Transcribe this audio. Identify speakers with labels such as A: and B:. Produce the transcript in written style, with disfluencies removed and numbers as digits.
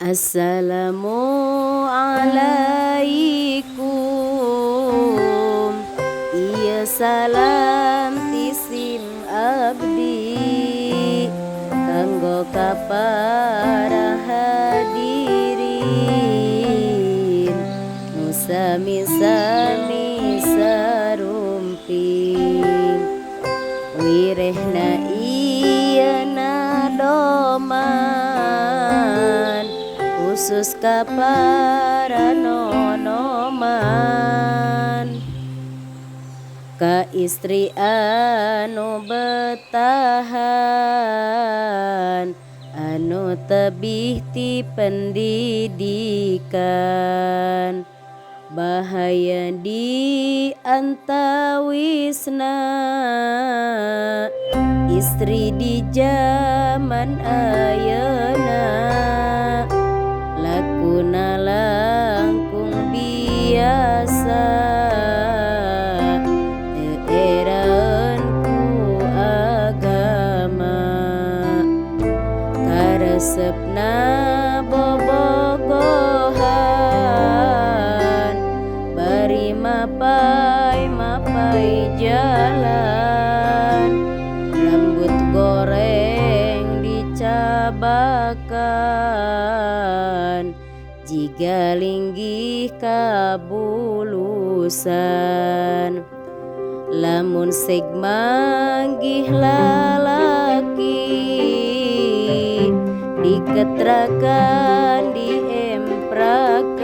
A: Assalamualaikum. Iya salam tisim abdi kanggo ka para hadirin nu sami-sami sarumping wirehna ieuna doman khusus ka para nonoman ka istri anu betahan anu tebih ti pendidikan bahaya di antawisna istri di zaman ayeuna lakuna langkung biasa teu eraeun ku agama karesepna bobogohan bari mapai jalan rambut goreng dicabakan jiga linggih kabulusan lamun seg manggih lalaki diketrakan diemprakan